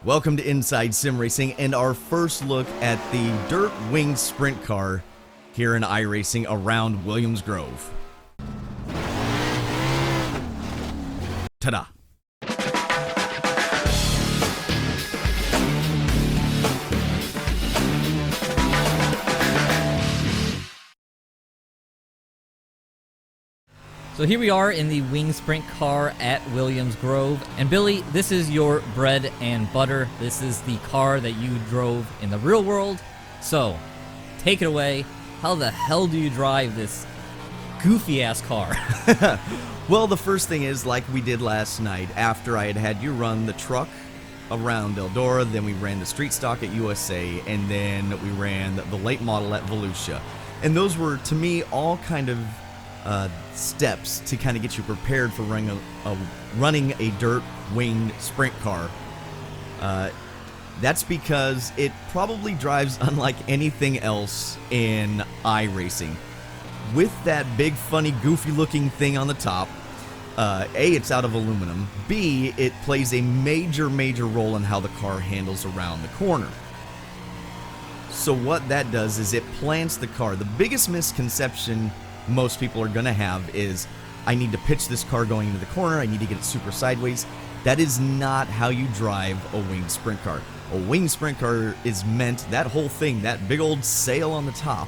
Welcome to Inside Sim Racing and our first look at the dirt wing sprint car here in iRacing around Williams Grove. Ta-da! So here we are in the wing sprint car at Williams Grove. And Billy, this is your bread and butter. This is the car that you drove in the real world. So, take it away. How the hell do you drive this goofy-ass car? Well, the first thing is, like we did last night, after I had you run the truck around Eldora, then we ran the street stock at USA, and then we ran the late model at Volusia. And those were, to me, all kind of steps to kind of get you prepared for running a dirt winged sprint car. That's because it probably drives unlike anything else in iRacing. With that big, funny, goofy-looking thing on the top, A, it's out of aluminum. B, it plays a major role in how the car handles around the corner. So what that does is it plants the car. The biggest misconception most people are going to have is, I need to pitch this car going into the corner, I need to get it super sideways. That is not how you drive a winged sprint car. A winged sprint car is meant, that whole thing, that big old sail on the top,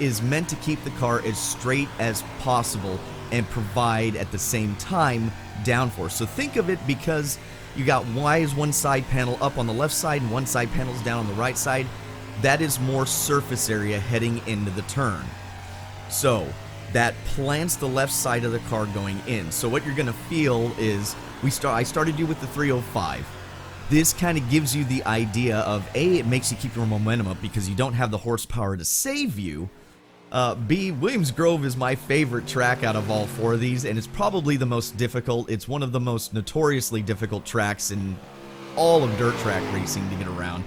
is meant to keep the car as straight as possible and provide at the same time downforce. So think of it, because you got why is one side panel up on the left side and one side panel is down on the right side. That is more surface area heading into the turn. So that plants the left side of the car going in. So what you're going to feel is, I started you with the 305. This kind of gives you the idea of, A, it makes you keep your momentum up because you don't have the horsepower to save you. B, Williams Grove is my favorite track out of all four of these, and it's probably the most difficult. It's one of the most notoriously difficult tracks in all of dirt track racing to get around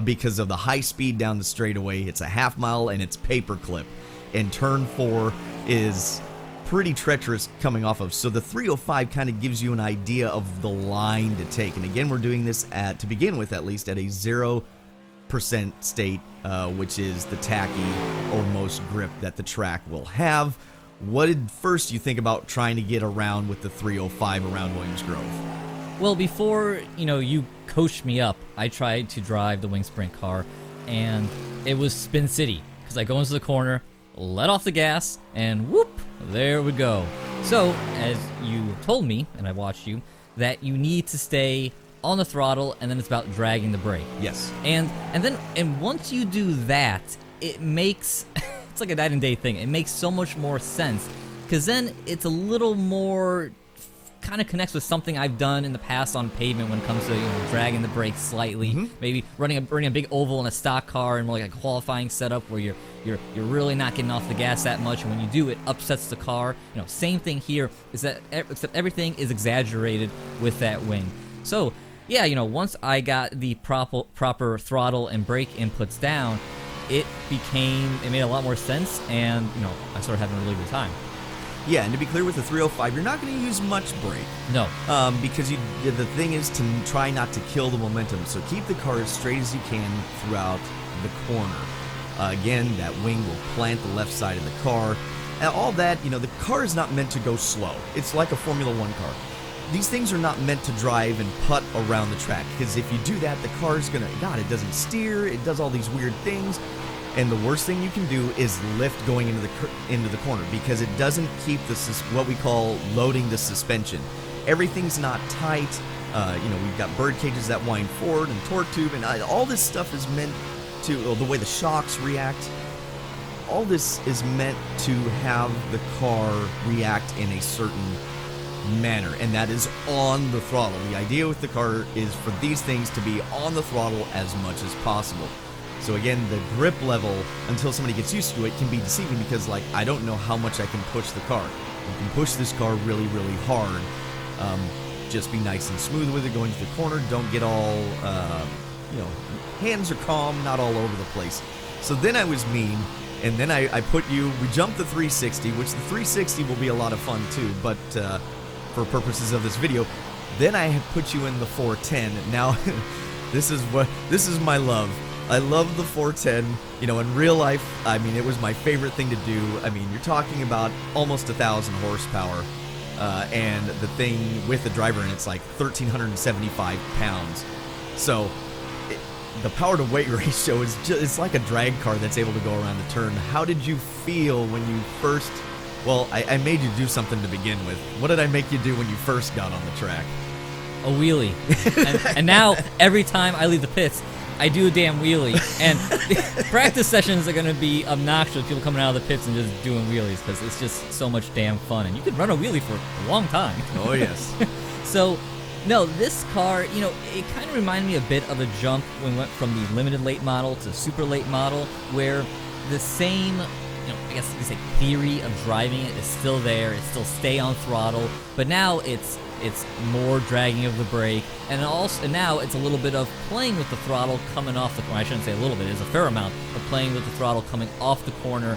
because of the high speed down the straightaway. It's a half mile and it's paperclip. And turn 4 is pretty treacherous coming off of. So the 305 kind of gives you an idea of the line to take. And again, we're doing this at, to begin with at least, at a 0% state, which is the tacky or most grip that the track will have. What did first you think about trying to get around with the 305 around Williams Grove? Well, before, you coached me up, I tried to drive the wing sprint car, and it was Spin City. Because I go into the corner, let off the gas, and whoop, there we go. So, as you told me, and I watched you, that you need to stay on the throttle, and then it's about dragging the brake. Yes. And once you do that, it makes, it's like a night and day thing. It makes so much more sense, because then it's a little more, kind of connects with something I've done in the past on pavement when it comes to dragging the brakes slightly, maybe running a big oval in a stock car and more like a qualifying setup where you're really not getting off the gas that much, and when you do, it upsets the car. Same thing here, is that except everything is exaggerated with that wing. So yeah, once I got the proper throttle and brake inputs down, it made a lot more sense, and I started having a really good time. Yeah, and to be clear, with the 305, you're not going to use much brake. No. Because the thing is to try not to kill the momentum. So keep the car as straight as you can throughout the corner. Again, that wing will plant the left side of the car. And all that, the car is not meant to go slow. It's like a Formula 1 car. These things are not meant to drive and putt around the track. Because if you do that, the car's going to, it doesn't steer. It does all these weird things. And the worst thing you can do is lift going into the corner, because it doesn't keep what we call loading the suspension. Everything's not tight. We've got bird cages that wind forward and torque tube, and all this stuff is meant to, the way the shocks react, all this is meant to have the car react in a certain manner, and that is on the throttle. The idea with the car is for these things to be on the throttle as much as possible. So again, the grip level, until somebody gets used to it, can be deceiving, because I don't know how much I can push the car. You can push this car really hard. Just be nice and smooth with it going to the corner. Don't get all, hands are calm, not all over the place. So then I was mean, and then I put you, we jumped the 360, which the 360 will be a lot of fun too, but for purposes of this video, then I put you in the 410. Now, This is my love. I love the 410. You know, in real life, I mean, it was my favorite thing to do. I mean, you're talking about almost 1,000 horsepower, and the thing with the driver in it's like 1,375 pounds. So the power to weight ratio is it's like a drag car that's able to go around the turn. How did you feel when you first? Well, I made you do something to begin with. What did I make you do when you first got on the track? A wheelie. And now, every time I leave the pits, I do a damn wheelie. And practice sessions are going to be obnoxious with people coming out of the pits and just doing wheelies because it's just so much damn fun. And you could run a wheelie for a long time. Oh, yes. So, no, this car, you know, it kind of reminded me a bit of a jump when we went from the limited late model to super late model, where the same, you know, I guess you could say theory of driving it is still there. It's still stay on throttle, but now it's more dragging of the brake, and now it's a little bit of playing with the throttle coming off the corner. I shouldn't say a little bit, it's a fair amount of playing with the throttle coming off the corner,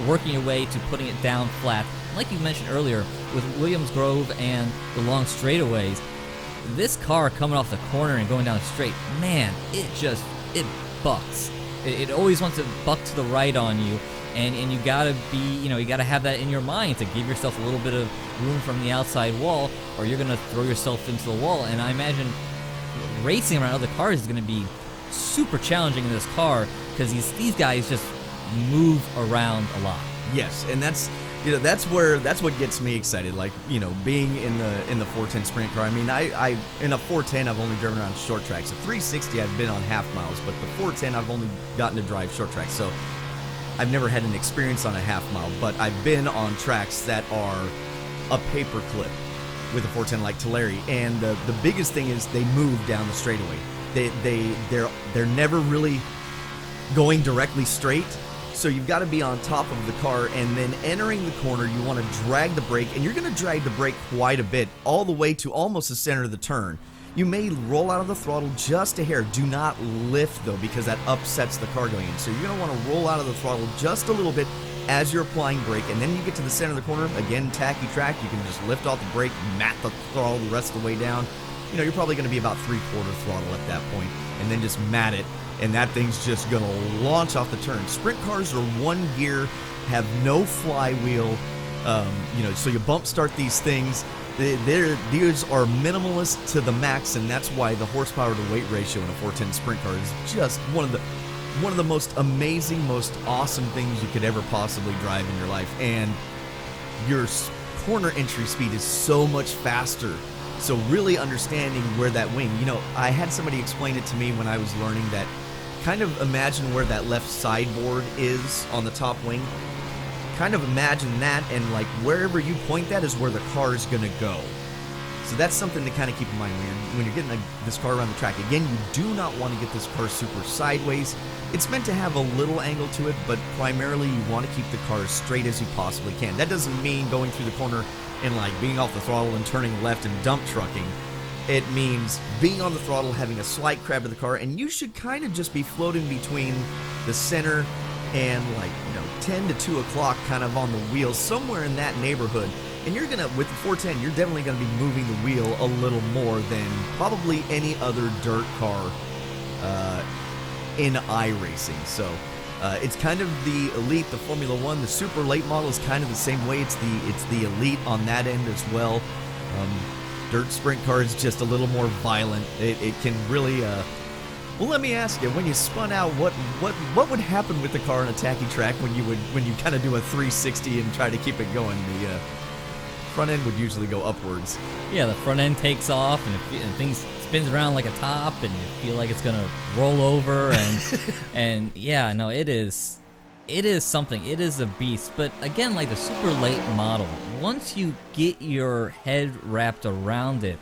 working your way to putting it down flat. Like you mentioned earlier, with Williams Grove and the long straightaways, this car coming off the corner and going down straight, man, it bucks. It always wants to buck to the right on you. And you gotta you gotta have that in your mind to give yourself a little bit of room from the outside wall, or you're gonna throw yourself into the wall. And I imagine racing around other cars is gonna be super challenging in this car because these guys just move around a lot. Yes, and that's what gets me excited. Like, you know, being in the 410 sprint car. I mean, I in a 410 I've only driven around short tracks. A 360 I've been on half miles, but the 410 I've only gotten to drive short tracks. So I've never had an experience on a half mile, but I've been on tracks that are a paper clip with a 410 like Tulare. And the biggest thing is they move down the straightaway. They're never really going directly straight. So you've got to be on top of the car, and then entering the corner, you want to drag the brake, and you're going to drag the brake quite a bit, all the way to almost the center of the turn. You may roll out of the throttle just a hair. Do not lift, though, because that upsets the car going in. So you're going to want to roll out of the throttle just a little bit as you're applying brake, and then you get to the center of the corner, again, tacky track, you can just lift off the brake, mat the throttle the rest of the way down. You know, you're probably going to be about 3/4 throttle at that point, and then just mat it, and that thing's just going to launch off the turn. Sprint cars are one gear, have no flywheel, so you bump start these things. These are minimalist to the max, and that's why the horsepower to weight ratio in a 410 sprint car is just one of the most amazing, most awesome things you could ever possibly drive in your life. And your corner entry speed is so much faster. So really understanding where that wing, I had somebody explain it to me when I was learning that. Kind of imagine where that left sideboard is on the top wing. Kind of imagine that, and like wherever you point that is where the car is going to go. So that's something to kind of keep in mind when you're getting this car around the track. Again, you do not want to get this car super sideways. It's meant to have a little angle to it, but primarily you want to keep the car as straight as you possibly can. That doesn't mean going through the corner and like being off the throttle and turning left and dump trucking. It means being on the throttle, having a slight crab to the car, and you should kind of just be floating between the center and 10 to 2 o'clock kind of on the wheel, somewhere in that neighborhood. And you're going to, with the 410, you're definitely going to be moving the wheel a little more than probably any other dirt car in iRacing. So it's kind of the elite, the Formula One. The super late model is kind of the same way. It's the elite on that end as well. Dirt sprint car is just a little more violent. It can really. Well, let me ask you: when you spun out, what would happen with the car on a tacky track when you kind of do a 360 and try to keep it going? The front end would usually go upwards. Yeah, the front end takes off and things spins around like a top, and you feel like it's gonna roll over. And yeah, no, it is something. It is a beast. But again, like the super late model, once you get your head wrapped around it,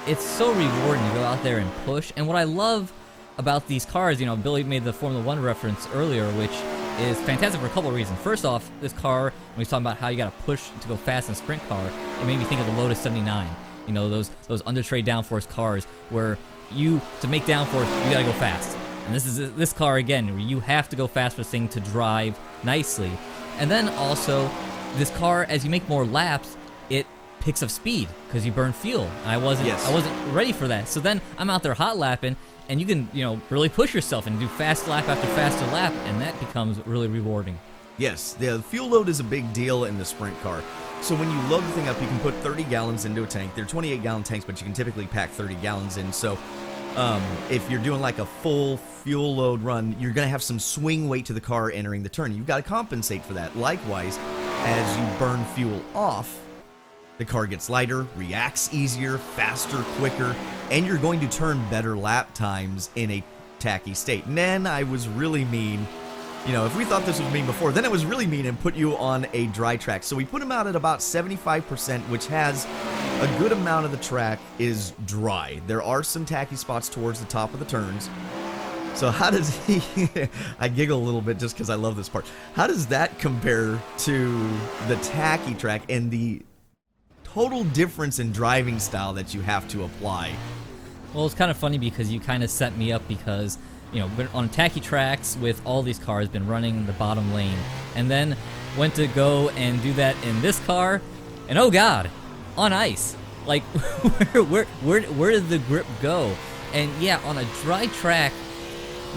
it's so rewarding to go out there and push. And what I love about these cars, Billy made the Formula One reference earlier, which is fantastic for a couple of reasons. First off, this car, when he's talking about how you got to push to go fast in a sprint car, it made me think of the Lotus 79. Those under tray downforce cars where to make downforce, you got to go fast. And this car, again, where you have to go fast for this thing to drive nicely. And then also, this car, as you make more laps, it picks up speed because you burn fuel. I wasn't ready for that. So then I'm out there hot lapping, and you can, really push yourself and do fast lap after faster lap, and that becomes really rewarding. Yes, the fuel load is a big deal in the sprint car. So when you load the thing up, you can put 30 gallons into a tank. They're 28-gallon tanks, but you can typically pack 30 gallons in. So if you're doing like a full fuel load run, you're going to have some swing weight to the car entering the turn. You've got to compensate for that. Likewise, as you burn fuel off, the car gets lighter, reacts easier, faster, quicker, and you're going to turn better lap times in a tacky state. And then I was really mean. If we thought this was mean before, then it was really mean and put you on a dry track. So we put them out at about 75%, which has a good amount of the track is dry. There are some tacky spots towards the top of the turns. So how does he... I giggle a little bit just because I love this part. How does that compare to the tacky track and the total difference in driving style that you have to apply? Well, it's kind of funny because you kind of set me up because... been on tacky tracks with all these cars, been running the bottom lane, and then went to go and do that in this car, and oh god, on ice. Like, where did the grip go? And yeah, on a dry track,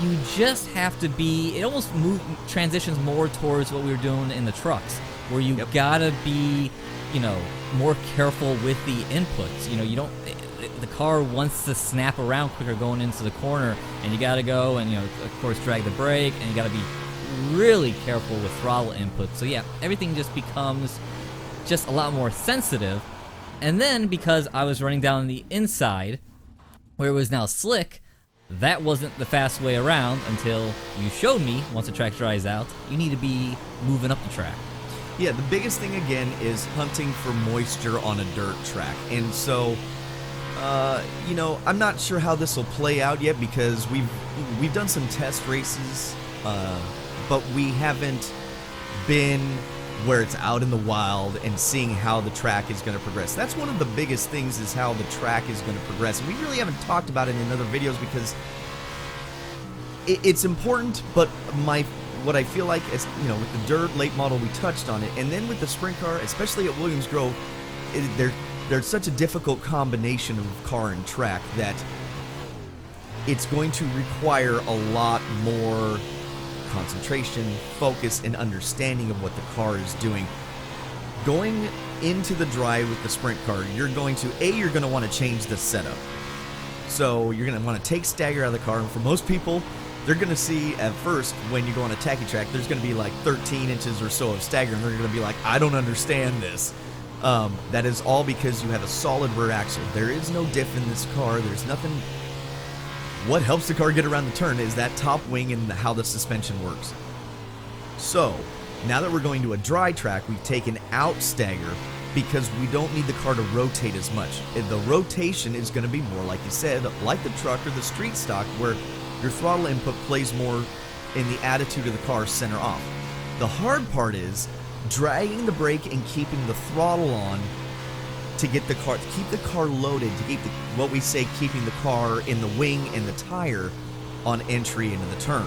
you just have to be. It almost transitions more towards what we were doing in the trucks, where you gotta be, more careful with the inputs. You don't. The car wants to snap around quicker going into the corner, and you gotta go and of course drag the brake, and you gotta be really careful with throttle input. So yeah, everything just becomes just a lot more sensitive. And then because I was running down the inside where it was now slick, that wasn't the fast way around until you showed me once the track dries out, you need to be moving up the track. Yeah, the biggest thing again is hunting for moisture on a dirt track. And so I'm not sure how this will play out yet because we've done some test races, but we haven't been where it's out in the wild and seeing how the track is going to progress. That's one of the biggest things is how the track is going to progress. And we really haven't talked about it in other videos because it's important, but what I feel like is, with the dirt late model, we touched on it. And then with the sprint car, especially at Williams Grove, there's such a difficult combination of car and track that it's going to require a lot more concentration, focus, and understanding of what the car is doing. Going into the dry with the sprint car, you're going to want to change the setup. So you're going to want to take stagger out of the car, and for most people, they're going to see at first when you go on a tacky track, there's going to be like 13 inches or so of stagger, and they're going to be like, I don't understand this. That is all because you have a solid rear axle. There is no diff in this car. There's nothing. What helps the car get around the turn is that top wing and how the suspension works. So, now that we're going to a dry track, we've taken out stagger because we don't need the car to rotate as much. The rotation is going to be more, like you said, like the truck or the street stock, where your throttle input plays more in the attitude of the car center off. The hard part is dragging the brake and keeping the throttle on to keep the car loaded, to keep keeping the car in the wing and the tire on entry into the turn.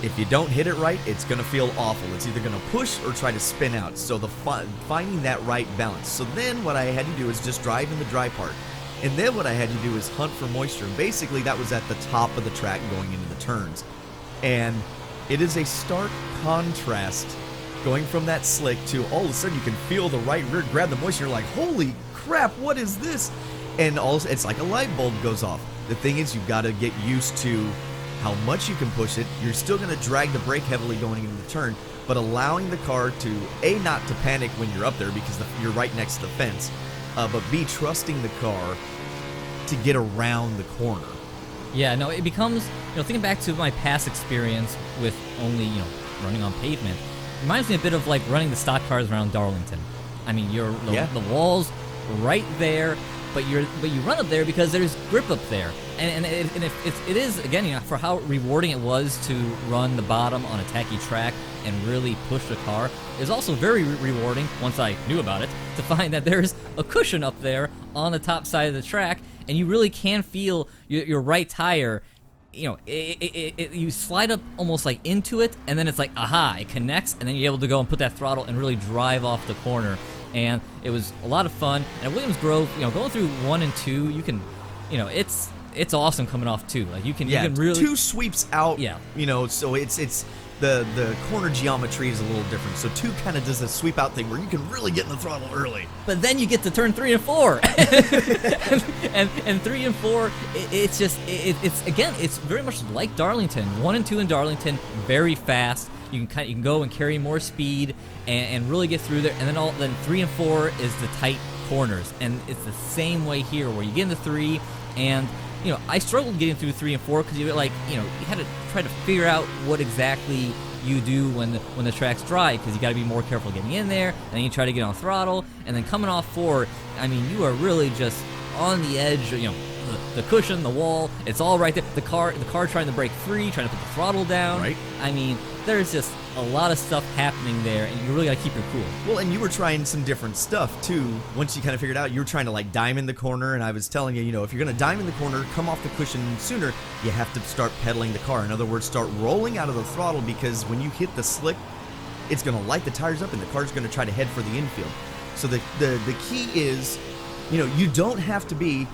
If you don't hit it right, it's going to feel awful. It's either going to push or try to spin out. So finding that right balance. So then what I had to do is just drive in the dry part. And then what I had to do is hunt for moisture. And basically that was at the top of the track going into the turns. And it is a stark contrast going from that slick to all of a sudden you can feel the right rear grab the moisture. You're like, holy crap, what is this? And also, it's like a light bulb goes off. The thing is, you've got to get used to how much you can push it. You're still going to drag the brake heavily going into the turn, but allowing the car to, A, not to panic when you're up there because you're right next to the fence, but B, trusting the car to get around the corner. Yeah, no, it becomes, thinking back to my past experience with only, running on pavement, reminds me a bit of like running the stock cars around Darlington. I mean, the wall's right there, but you run up there because there's grip up there, and it is again, for how rewarding it was to run the bottom on a tacky track and really push the car. It was also very rewarding once I knew about it to find that there's a cushion up there on the top side of the track, and you really can feel your right tire you slide up almost like into it, and then it's like, aha, it connects, and then you're able to go and put that throttle and really drive off the corner. And it was a lot of fun. And at Williams Grove, going through 1 and 2, you can, it's awesome coming off 2. Like you can really 2 sweeps out. Yeah. So it's the corner geometry is a little different. So 2 kind of does a sweep out thing where you can really get in the throttle early. But then you get to turn 3 and 4, and 3 and 4, it's just it's very much like Darlington. 1 and 2 in Darlington, very fast. You can go and carry more speed and really get through there. And then 3 and 4 is the tight corners, and it's the same way here where you get into 3 and. I struggled getting through 3 and 4 because you had to try to figure out what exactly you do when the track's dry, because you got to be more careful getting in there, and then you try to get on throttle, and then coming off 4, I mean, you are really just on the edge. The cushion, the wall, it's all right there. The car trying to break free, trying to put the throttle down. Right. I mean, there's just a lot of stuff happening there, and you really got to keep your cool. Well, and you were trying some different stuff too. Once you kind of figured out, you were trying to like diamond the corner, and I was telling you, if you're going to diamond the corner, come off the cushion sooner, you have to start pedaling the car. In other words, start rolling out of the throttle, because when you hit the slick, it's going to light the tires up, and the car's going to try to head for the infield. So the key is, you don't have to be.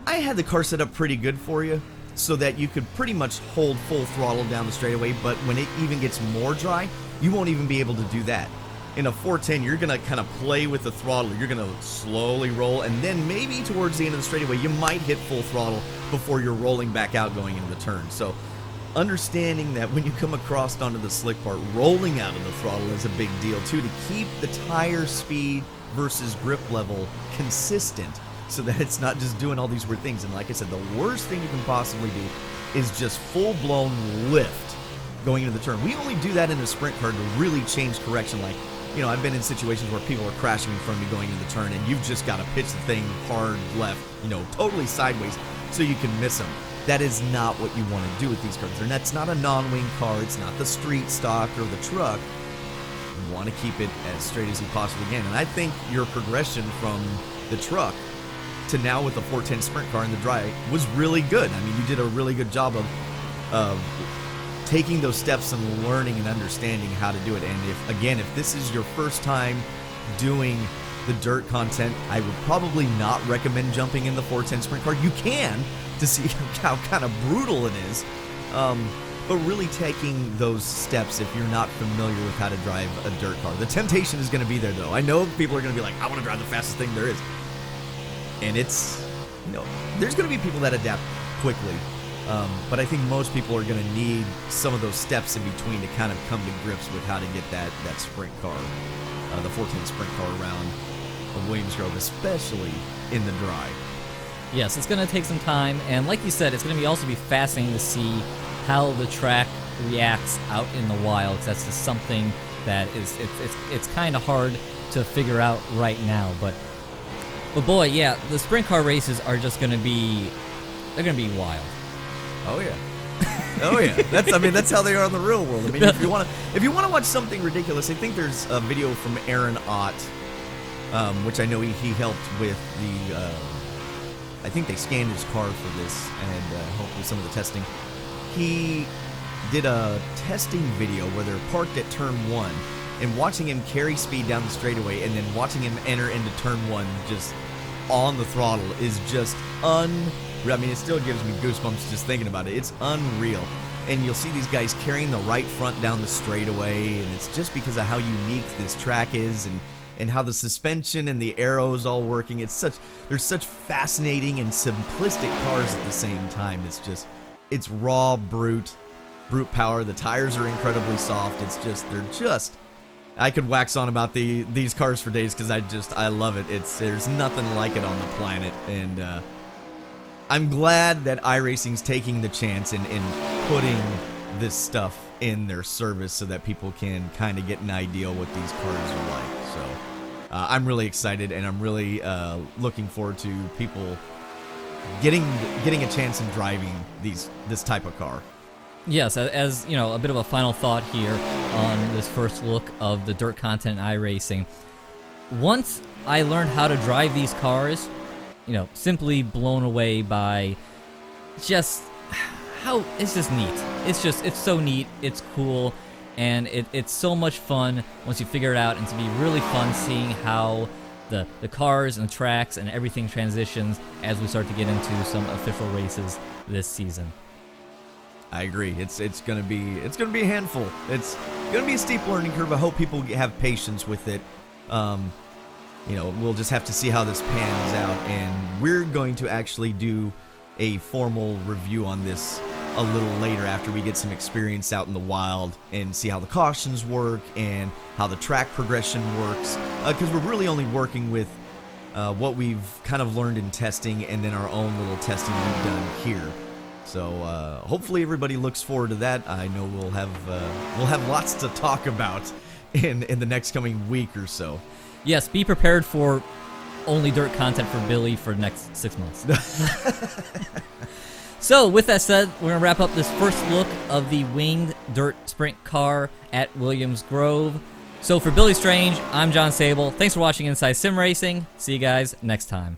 I had the car set up pretty good for you, so that you could pretty much hold full throttle down the straightaway, but when it even gets more dry, you won't even be able to do that. In a 410, you're going to kind of play with the throttle. You're going to slowly roll, and then maybe towards the end of the straightaway, you might hit full throttle before you're rolling back out going into the turn. So understanding that when you come across onto the slick part, rolling out of the throttle is a big deal too, to keep the tire speed versus grip level consistent, so that it's not just doing all these weird things. And like I said, the worst thing you can possibly do is just full-blown lift going into the turn. We only do that in the sprint car to really change correction. Like, I've been in situations where people are crashing in front of me going into the turn, and you've just got to pitch the thing hard left, totally sideways, so you can miss them. That is not what you want to do with these cars. And that's not a non-wing car. It's not the street stock or the truck. You want to keep it as straight as you possibly can. And I think your progression from the truck to now with the 410 sprint car in the dry was really good. I mean, you did a really good job of taking those steps and learning and understanding how to do it. And if this is your first time doing the dirt content, I would probably not recommend jumping in the 410 sprint car. You can, to see how kind of brutal it is, but really taking those steps if you're not familiar with how to drive a dirt car. The temptation is going to be there, though. I know people are going to be like, I want to drive the fastest thing there is. And it's, there's going to be people that adapt quickly, but I think most people are going to need some of those steps in between to kind of come to grips with how to get that sprint car, the 410 sprint car around Williams Grove, especially in the dry. Yes, it's going to take some time, and like you said, it's going to also be fascinating to see how the track reacts out in the wild, because that's just something that it's kind of hard to figure out right now, but boy, yeah, the sprint car races are just going to be, they're going to be wild. Oh yeah. Oh yeah. That's how they are in the real world. I mean, if you want to watch something ridiculous, I think there's a video from Aaron Ott, which I know he helped with the, I think they scanned his car for this and helped with some of the testing. He did a testing video where they're parked at turn 1, and watching him carry speed down the straightaway and then watching him enter into turn 1 just on the throttle is just unreal. I mean, it still gives me goosebumps just thinking about it. It's unreal. And you'll see these guys carrying the right front down the straightaway, and it's just because of how unique this track is and how the suspension and the arrows all working. There's such fascinating and simplistic cars at the same time. It's raw, brute power. The tires are incredibly soft. They're just I could wax on about these cars for days because I love it. There's nothing like it on the planet, and I'm glad that iRacing's taking the chance and putting this stuff in their service so that people can kind of get an idea what these cars are like. So I'm really excited, and I'm really looking forward to people getting a chance in driving this type of car. Yes, as you know, a bit of a final thought here on this first look of the dirt content in iRacing. Once I learned how to drive these cars, simply blown away by just how it's just neat. It's so neat. It's cool, and it's so much fun once you figure it out. And to be really fun seeing how the cars and the tracks and everything transitions as we start to get into some official races this season. I agree. It's gonna be a handful. It's gonna be a steep learning curve. I hope people have patience with it. We'll just have to see how this pans out, and we're going to actually do a formal review on this a little later after we get some experience out in the wild and see how the cautions work and how the track progression works. Because we're really only working with what we've kind of learned in testing and then our own little testing we've done here. So hopefully everybody looks forward to that. I know we'll have lots to talk about in the next coming week or so. Yes, be prepared for only dirt content for Billy for the next 6 months. So, with that said, we're going to wrap up this first look of the winged dirt sprint car at Williams Grove. So, for Billy Strange, I'm John Sable. Thanks for watching Inside Sim Racing. See you guys next time.